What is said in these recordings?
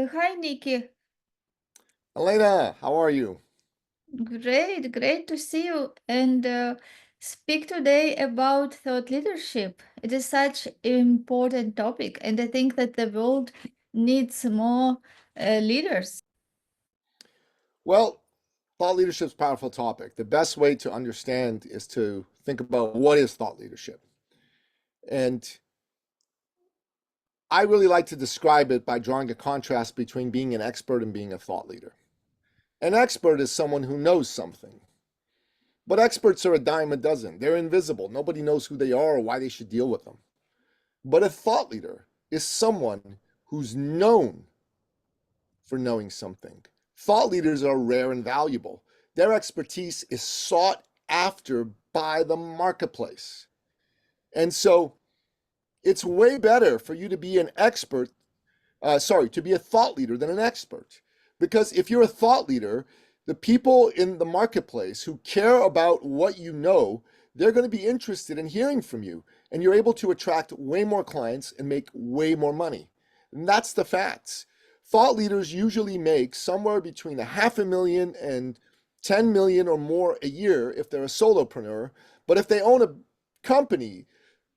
Hi, Nicky. Elena, how are you? Great to see you and speak today about thought leadership. It is such an important topic, and I think that the world needs more leaders. Well, thought leadership is a powerful topic. The best way to understand is to think about what is thought leadership. And I really like to describe it by drawing a contrast between being an expert and being a thought leader. An expert is someone who knows something, but experts are a dime a dozen. They're invisible. Nobody knows who they are or why they should deal with them. But a thought leader is someone who's known for knowing something. Thought leaders are rare and valuable. Their expertise is sought after by the marketplace. And so it's way better for you to be an expert, to be a thought leader than an expert. Because if you're a thought leader, the people in the marketplace who care about what you know, they're going to be interested in hearing from you. And you're able to attract way more clients and make way more money. And that's the facts. Thought leaders usually make somewhere between a half a million and 10 million or more a year if they're a solopreneur. But if they own a company,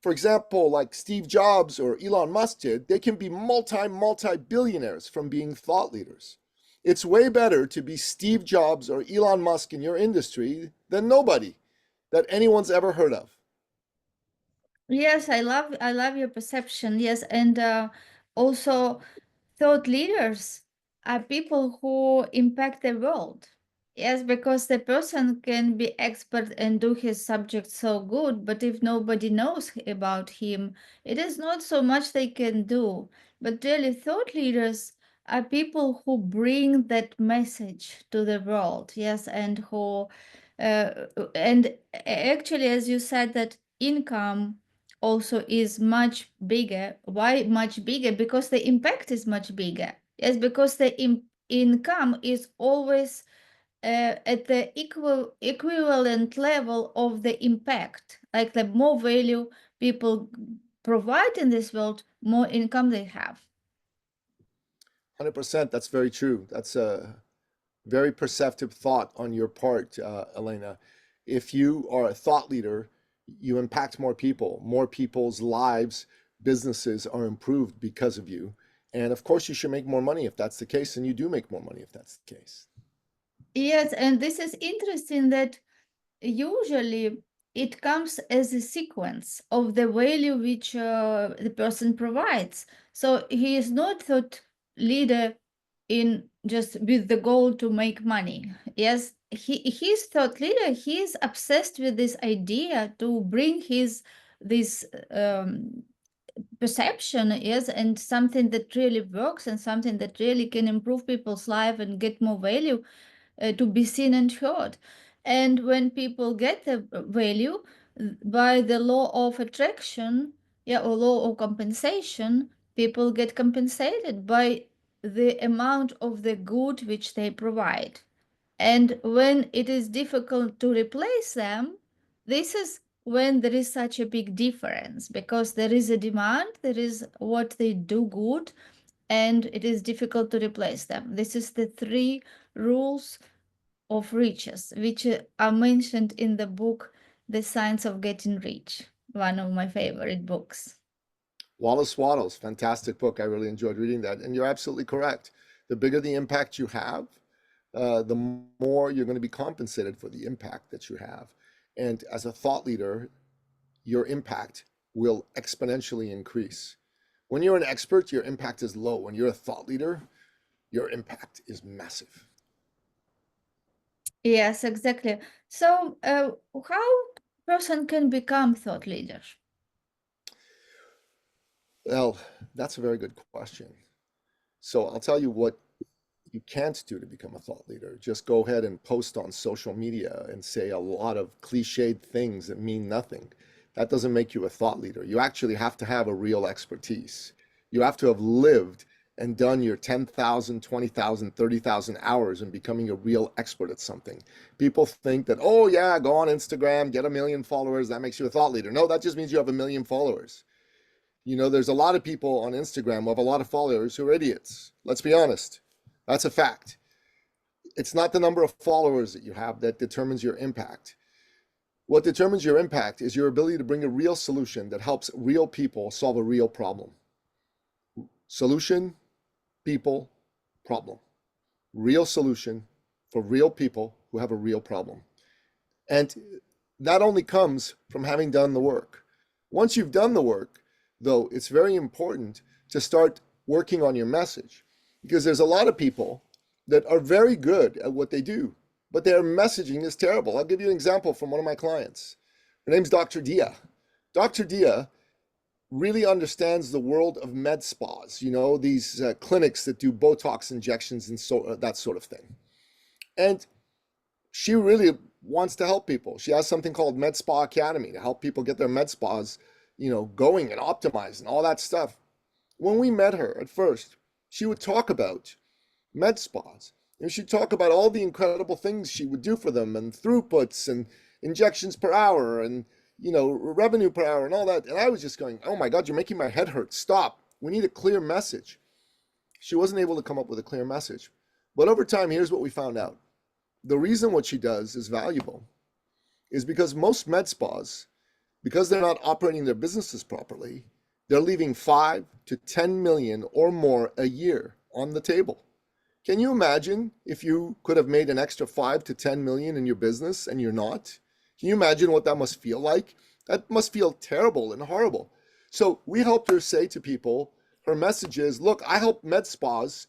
for example, like Steve Jobs or Elon Musk did, they can be multi billionaires from being thought leaders. It's way better to be Steve Jobs or Elon Musk in your industry than nobody that anyone's ever heard of. Yes, I love your perception. Yes, and also thought leaders are people who impact the world. Yes, because the person can be expert and do his subject so good, but if nobody knows about him, it is not so much they can do. But really, thought leaders are people who bring that message to the world. Yes, uh, and actually, as you said, that income also is much bigger. Why much bigger? Because the impact is much bigger. Yes, because the income is always at the equivalent level of the impact. Like the more value people provide in this world, more income they have. 100%, that's very true. That's a very perceptive thought on your part, Elena. If you are a thought leader, you impact more people. More people's lives, businesses are improved because of you. And of course, you should make more money if that's the case, and you do make more money if that's the case. Yes, and this is interesting that usually it comes as a sequence of the value which the person provides. So he is not thought leader in just with the goal to make money. Yes, he's thought leader. He is obsessed with this idea to bring his this perception, yes, and something that really works and something that really can improve people's life and get more value to be seen and heard. And when people get the value by the law of attraction, yeah, or law of compensation, people get compensated by the amount of the good which they provide. And when it is difficult to replace them, this is when there is such a big difference because there is a demand, there is what they do good, and it is difficult to replace them. This is the three rules of riches, which are mentioned in the book The Science of Getting Rich, one of my favorite books. Wallace Waddles, fantastic book. I really enjoyed reading that. And you're absolutely correct. The bigger the impact you have, the more you're going to be compensated for the impact that you have. And as a thought leader, your impact will exponentially increase. When you're an expert, your impact is low. When you're a thought leader, your impact is massive. Yes, exactly. So, how person can become thought leader? Well, that's a very good question. So I'll tell you what you can't do to become a thought leader. Just go ahead and post on social media and say a lot of cliched things that mean nothing. That doesn't make you a thought leader. You actually have to have a real expertise. You have to have lived and done your 10,000, 20,000, 30,000 hours in becoming a real expert at something. People think that, oh, yeah, go on Instagram, get a million followers. That makes you a thought leader. No, that just means you have a million followers. You know, there's a lot of people on Instagram who have a lot of followers who are idiots. Let's be honest. That's a fact. It's not the number of followers that you have that determines your impact. What determines your impact is your ability to bring a real solution that helps real people solve a real problem. Solution, people, problem. Real solution for real people who have a real problem. And that only comes from having done the work. Once you've done the work, though, it's very important to start working on your message because there's a lot of people that are very good at what they do, but their messaging is terrible. I'll give you an example from one of my clients. Her name's Dr. Dia. Dr. Dia really understands the world of med spas, you know, these clinics that do Botox injections and so that sort of thing. And she really wants to help people. She has something called Med Spa Academy to help people get their med spas, you know, going and optimized and all that stuff. When we met her at first, she would talk about med spas. And she'd talk about all the incredible things she would do for them and throughputs and injections per hour and, you know, revenue per hour and all that. And I was just going, oh my God, you're making my head hurt. Stop. We need a clear message. She wasn't able to come up with a clear message. But over time, here's what we found out. The reason what she does is valuable is because most med spas, because they're not operating their businesses properly, they're leaving 5 to 10 million or more a year on the table. Can you imagine if you could have made an extra 5 to 10 million in your business and you're not? Can you imagine what that must feel like? That must feel terrible and horrible. So we helped her say to people, her message is, look, I help med spas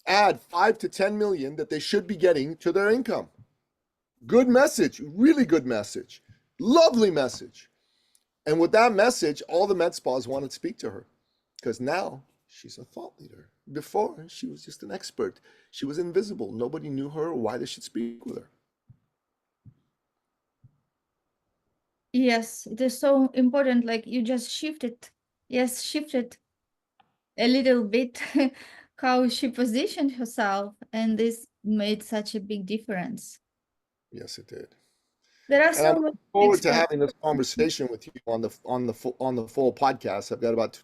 add 5 to 10 million that they should be getting to their income. Good message, really good message, lovely message. And with that message, all the med spas wanted to speak to her because now she's a thought leader. Before, she was just an expert. She was invisible. Nobody knew her or why they should speak with her. Yes, it is so important. Like you just shifted, yes, shifted a little bit how she positioned herself, and this made such a big difference. Yes, it did. There are And I'm so many looking forward to experts. having this conversation with you on the full podcast. I've got about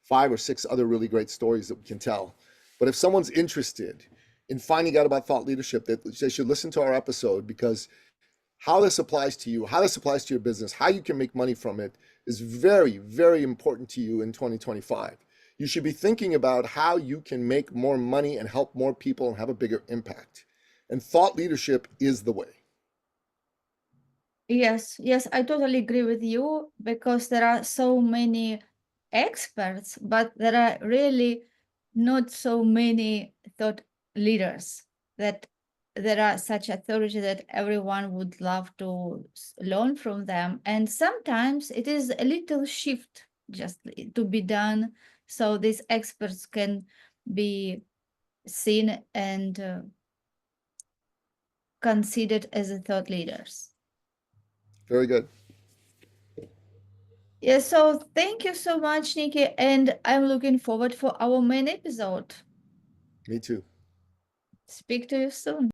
5 or 6 other really great stories that we can tell. But if someone's interested in finding out about thought leadership, they should listen to our episode because how this applies to you, how this applies to your business, how you can make money from it is very, very important to you in 2025. You should be thinking about how you can make more money and help more people and have a bigger impact. And thought leadership is the way. Yes, yes, I totally agree with you because there are so many experts, but there are really not so many thought leaders that there are such authority that everyone would love to learn from them. And sometimes it is a little shift just to be done so these experts can be seen and considered as a thought leaders. Very good. Yeah, so thank you so much, Nikki, and I'm looking forward for our main episode. Me too. Speak to you soon.